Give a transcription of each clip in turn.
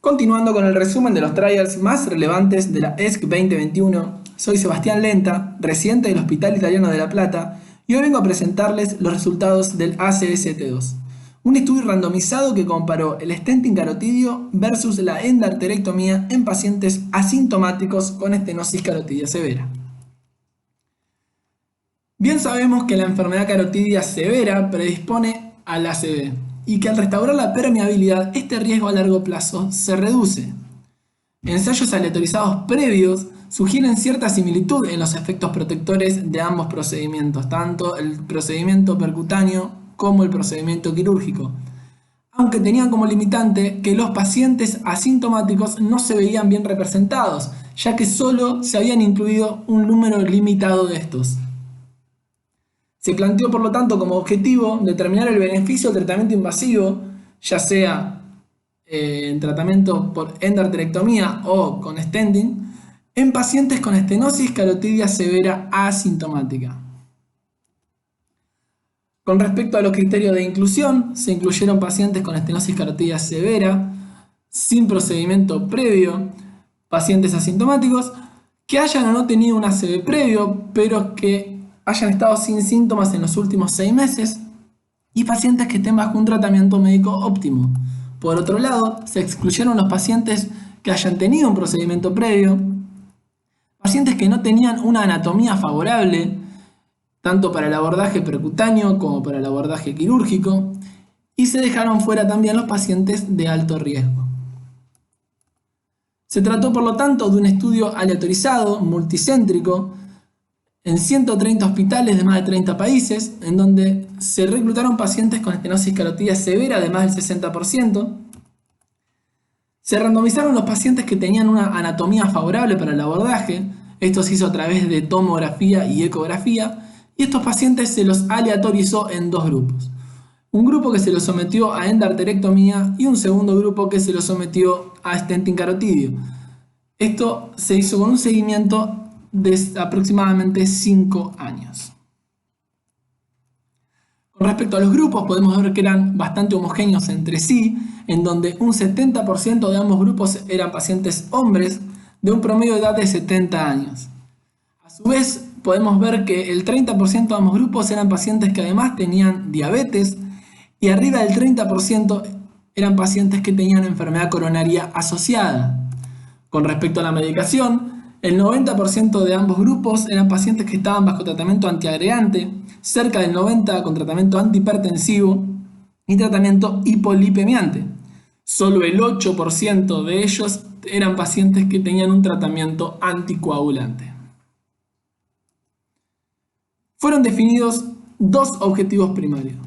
Continuando con el resumen de los trials más relevantes de la ESC 2021, soy Sebastián Lenta, residente del Hospital Italiano de La Plata, y hoy vengo a presentarles los resultados del ACST2, un estudio randomizado que comparó el stenting carotidio versus la endarterectomía en pacientes asintomáticos con estenosis carotidia severa. Bien sabemos que la enfermedad carotidia severa predispone al ACV y que al restaurar la permeabilidad este riesgo a largo plazo se reduce. Ensayos aleatorizados previos sugieren cierta similitud en los efectos protectores de ambos procedimientos, tanto el procedimiento percutáneo como el procedimiento quirúrgico, aunque tenían como limitante que los pacientes asintomáticos no se veían bien representados, ya que solo se habían incluido un número limitado de estos. Se planteó por lo tanto como objetivo determinar el beneficio del tratamiento invasivo, ya sea en tratamiento por endarterectomía o con stenting, en pacientes con estenosis carotidia severa asintomática. Con respecto a los criterios de inclusión, se incluyeron pacientes con estenosis carotidia severa, sin procedimiento previo, pacientes asintomáticos, que hayan o no tenido un ACV previo, pero que hayan estado sin síntomas en los últimos 6 meses, y pacientes que estén bajo un tratamiento médico óptimo. Por otro lado, se excluyeron los pacientes que hayan tenido un procedimiento previo, pacientes que no tenían una anatomía favorable, tanto para el abordaje percutáneo como para el abordaje quirúrgico, y se dejaron fuera también los pacientes de alto riesgo. Se trató por lo tanto de un estudio aleatorizado, multicéntrico, en 130 hospitales de más de 30 países, en donde se reclutaron pacientes con estenosis carotidia severa de más del 60%. Se randomizaron los pacientes que tenían una anatomía favorable para el abordaje. Esto se hizo a través de tomografía y ecografía, y estos pacientes se los aleatorizó en 2 grupos. Un grupo que se los sometió a endarterectomía y un segundo grupo que se los sometió a stenting carotidio. Esto se hizo con un seguimiento de aproximadamente 5 años. Con respecto a los grupos, podemos ver que eran bastante homogéneos entre sí, en donde un 70% de ambos grupos eran pacientes hombres de un promedio de edad de 70 años. A su vez, podemos ver que el 30% de ambos grupos eran pacientes que además tenían diabetes, y arriba del 30% eran pacientes que tenían enfermedad coronaria asociada. Con respecto a la medicación, el 90% de ambos grupos eran pacientes que estaban bajo tratamiento antiagregante, cerca del 90% con tratamiento antihipertensivo y tratamiento hipolipemiante. Solo el 8% de ellos eran pacientes que tenían un tratamiento anticoagulante. Fueron definidos 2 objetivos primarios.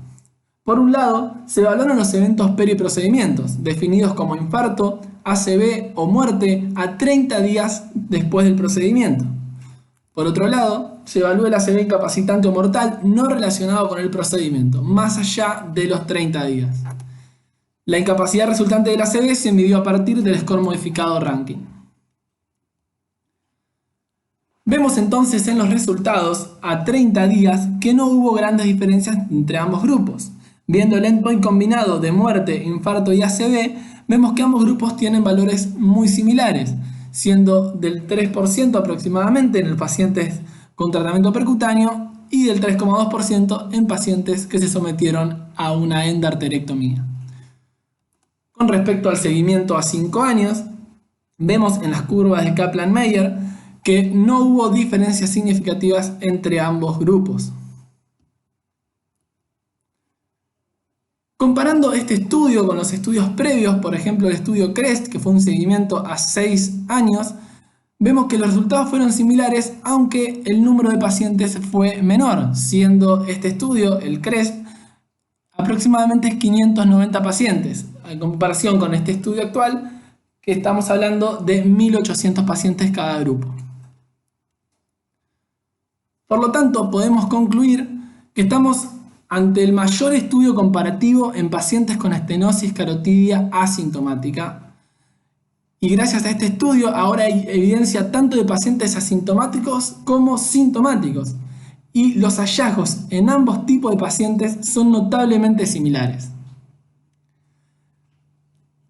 Por un lado, se evaluaron los eventos periprocedimientos, definidos como infarto, ACV o muerte a 30 días después del procedimiento. Por otro lado, se evalúa el ACV incapacitante o mortal no relacionado con el procedimiento, más allá de los 30 días. La incapacidad resultante del ACV se midió a partir del score modificado ranking. Vemos entonces en los resultados a 30 días que no hubo grandes diferencias entre ambos grupos. Viendo el endpoint combinado de muerte, infarto y ACV, vemos que ambos grupos tienen valores muy similares, siendo del 3% aproximadamente en pacientes con tratamiento percutáneo y del 3,2% en pacientes que se sometieron a una endarterectomía. Con respecto al seguimiento a 5 años, vemos en las curvas de Kaplan-Meier que no hubo diferencias significativas entre ambos grupos. Comparando este estudio con los estudios previos, por ejemplo el estudio CREST, que fue un seguimiento a 6 años, vemos que los resultados fueron similares, aunque el número de pacientes fue menor, siendo este estudio, el CREST, aproximadamente 590 pacientes, en comparación con este estudio actual, que estamos hablando de 1800 pacientes cada grupo. Por lo tanto, podemos concluir que estamos ante el mayor estudio comparativo en pacientes con estenosis carotidia asintomática. Y gracias a este estudio ahora hay evidencia tanto de pacientes asintomáticos como sintomáticos. Y los hallazgos en ambos tipos de pacientes son notablemente similares.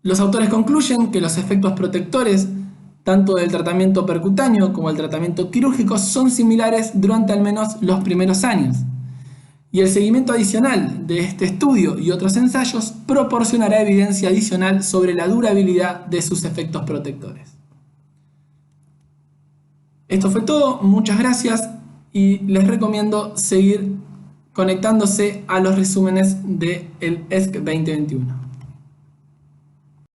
Los autores concluyen que los efectos protectores, tanto del tratamiento percutáneo como del tratamiento quirúrgico, son similares durante al menos los primeros años. Y el seguimiento adicional de este estudio y otros ensayos proporcionará evidencia adicional sobre la durabilidad de sus efectos protectores. Esto fue todo, muchas gracias y les recomiendo seguir conectándose a los resúmenes del ESC 2021.